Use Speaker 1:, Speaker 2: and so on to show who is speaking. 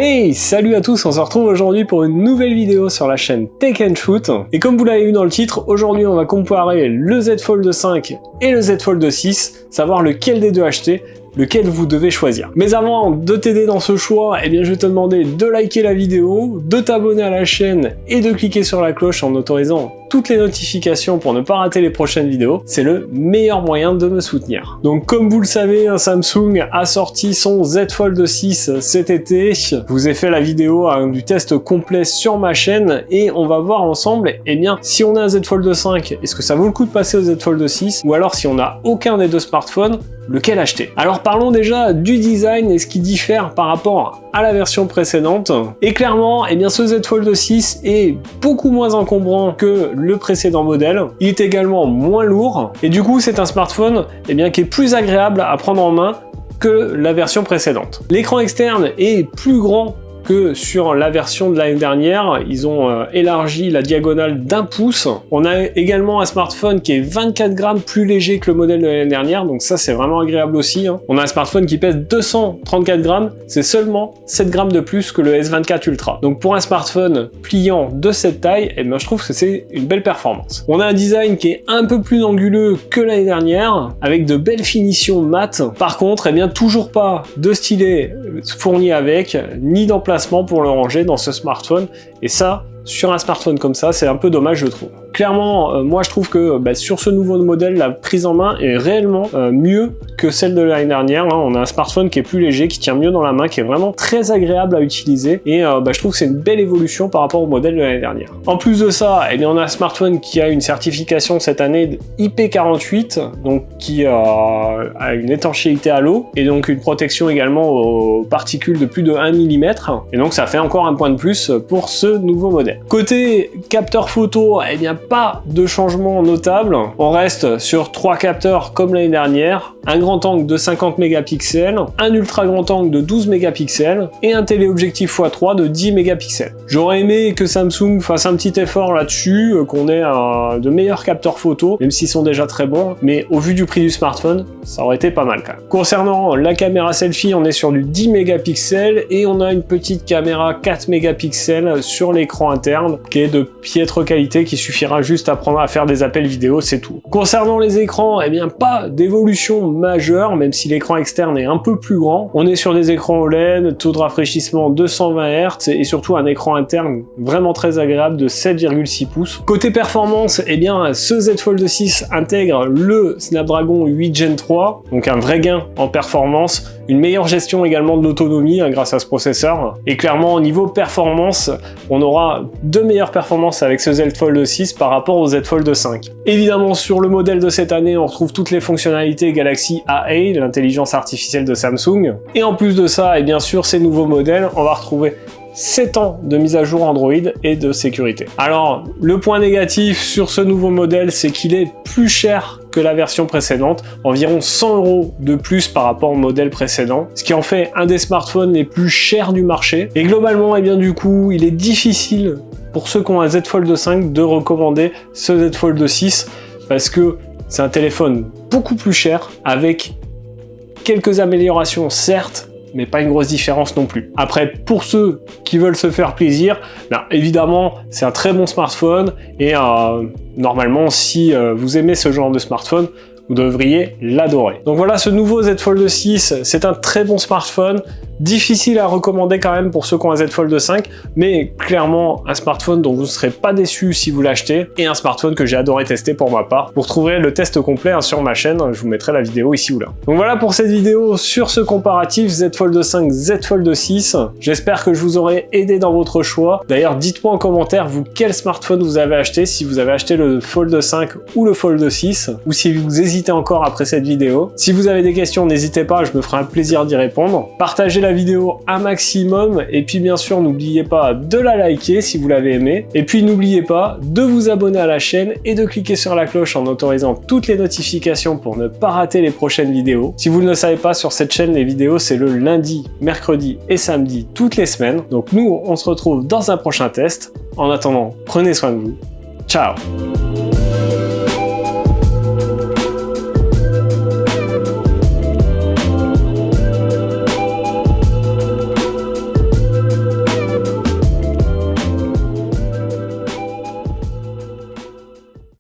Speaker 1: Hey, salut à tous, on se retrouve aujourd'hui pour une nouvelle vidéo sur la chaîne Tech & Shoot. Et comme vous l'avez vu dans le titre, aujourd'hui on va comparer le Z Fold 5 et le Z Fold 6, savoir lequel des deux acheter, lequel vous devez choisir. Mais avant de t'aider dans ce choix, eh bien je vais te demander de liker la vidéo, de t'abonner à la chaîne et de cliquer sur la cloche en autorisant toutes les notifications pour ne pas rater les prochaines vidéos. C'est le meilleur moyen de me soutenir. Donc comme vous le savez, Samsung a sorti son Z Fold 6 cet été. Je vous ai fait la vidéo du test complet sur ma chaîne et on va voir ensemble, eh bien si on a un Z Fold 5, est-ce que ça vaut le coup de passer au Z Fold 6, ou alors si on n'a aucun des deux smartphones, lequel acheter? Alors parlons déjà du design et ce qui diffère par rapport à la version précédente. Et clairement, eh bien ce Z Fold 6 est beaucoup moins encombrant que le précédent modèle. Il est également moins lourd et du coup c'est un smartphone qui est plus agréable à prendre en main que la version précédente. L'écran externe est plus grand que sur la version de l'année dernière. Ils ont élargi la diagonale d'1 pouce. On a également un smartphone qui est 24 grammes plus léger que le modèle de l'année dernière, donc ça c'est vraiment agréable aussi. On a un smartphone qui pèse 234 grammes, c'est seulement 7 grammes de plus que le S24 Ultra. Donc pour un smartphone pliant de cette taille, eh bien, je trouve que c'est une belle performance. On a un design qui est un peu plus anguleux que l'année dernière, avec de belles finitions mat. Par contre, eh bien, toujours pas de stylet fourni avec, ni d'emplacement pour le ranger dans ce smartphone, et ça, sur un smartphone comme ça, c'est un peu dommage je trouve. Clairement, moi je trouve que sur ce nouveau modèle, la prise en main est réellement mieux que celle de l'année dernière. On a un smartphone qui est plus léger, qui tient mieux dans la main, qui est vraiment très agréable à utiliser, et je trouve que c'est une belle évolution par rapport au modèle de l'année dernière. En plus de ça, eh bien, on a un smartphone qui a une certification cette année IP48, donc qui a une étanchéité à l'eau, et donc une protection également aux particules de plus de 1 mm, et donc ça fait encore un point de plus pour ce nouveau modèle. Côté capteur photo, eh bien pas de changement notable. On reste sur 3 capteurs comme l'année dernière, un grand angle de 50 mégapixels, un ultra grand angle de 12 mégapixels et un téléobjectif x3 de 10 mégapixels. J'aurais aimé que Samsung fasse un petit effort là-dessus, qu'on ait de meilleurs capteurs photo, même s'ils sont déjà très bons, mais au vu du prix du smartphone, ça aurait été pas mal quand même. Concernant la caméra selfie, on est sur du 10 mégapixels et on a une petite caméra 4 mégapixels sur l'écran interne qui est de piètre qualité, qui suffira juste à prendre à faire des appels vidéo, c'est tout. Concernant les écrans, eh bien pas d'évolution majeure, même si l'écran externe est un peu plus grand. On est sur des écrans OLED, taux de rafraîchissement 220 Hz et surtout un écran interne vraiment très agréable de 7,6 pouces. Côté performance, eh bien ce Z Fold 6 intègre le Snapdragon 8 Gen 3, donc un vrai gain en performance, une meilleure gestion également de l'autonomie grâce à ce processeur, et clairement au niveau performance, on aura de meilleures performances avec ce Z Fold 6 par rapport au Z Fold 5. Évidemment, sur le modèle de cette année, on retrouve toutes les fonctionnalités Galaxy AI, l'intelligence artificielle de Samsung, et en plus de ça, et bien sûr ces nouveaux modèles, on va retrouver 7 ans de mise à jour Android et de sécurité. Alors, le point négatif sur ce nouveau modèle, c'est qu'il est plus cher que la version précédente, environ 100 € de plus par rapport au modèle précédent, ce qui en fait un des smartphones les plus chers du marché. Et globalement, et bien du coup, il est difficile pour ceux qui ont un Z Fold 5 de recommander ce Z Fold 6, parce que c'est un téléphone beaucoup plus cher, avec quelques améliorations certes, mais pas une grosse différence non plus. Après, pour ceux qui veulent se faire plaisir, évidemment, c'est un très bon smartphone, et normalement, si vous aimez ce genre de smartphone, vous devriez l'adorer. Donc voilà, ce nouveau Z Fold 6, c'est un très bon smartphone, difficile à recommander quand même pour ceux qui ont un Z Fold 5, mais clairement un smartphone dont vous ne serez pas déçus si vous l'achetez, et un smartphone que j'ai adoré tester pour ma part. Vous retrouverez le test complet sur ma chaîne, je vous mettrai la vidéo ici ou là. Donc voilà pour cette vidéo sur ce comparatif Z Fold 5, Z Fold 6. J'espère que je vous aurai aidé dans votre choix. D'ailleurs, dites-moi en commentaire, vous, quel smartphone vous avez acheté, si vous avez acheté le Fold 5 ou le Fold 6, ou si vous hésitez encore après cette vidéo. Si vous avez des questions, n'hésitez pas, je me ferai un plaisir d'y répondre. Partagez la vidéo un maximum, et puis bien sûr n'oubliez pas de la liker si vous l'avez aimé, et puis n'oubliez pas de vous abonner à la chaîne et de cliquer sur la cloche en autorisant toutes les notifications pour ne pas rater les prochaines vidéos. Si vous ne le savez pas, sur cette chaîne les vidéos c'est le lundi, mercredi et samedi toutes les semaines. Donc nous on se retrouve dans un prochain test. En attendant, prenez soin de vous. Ciao!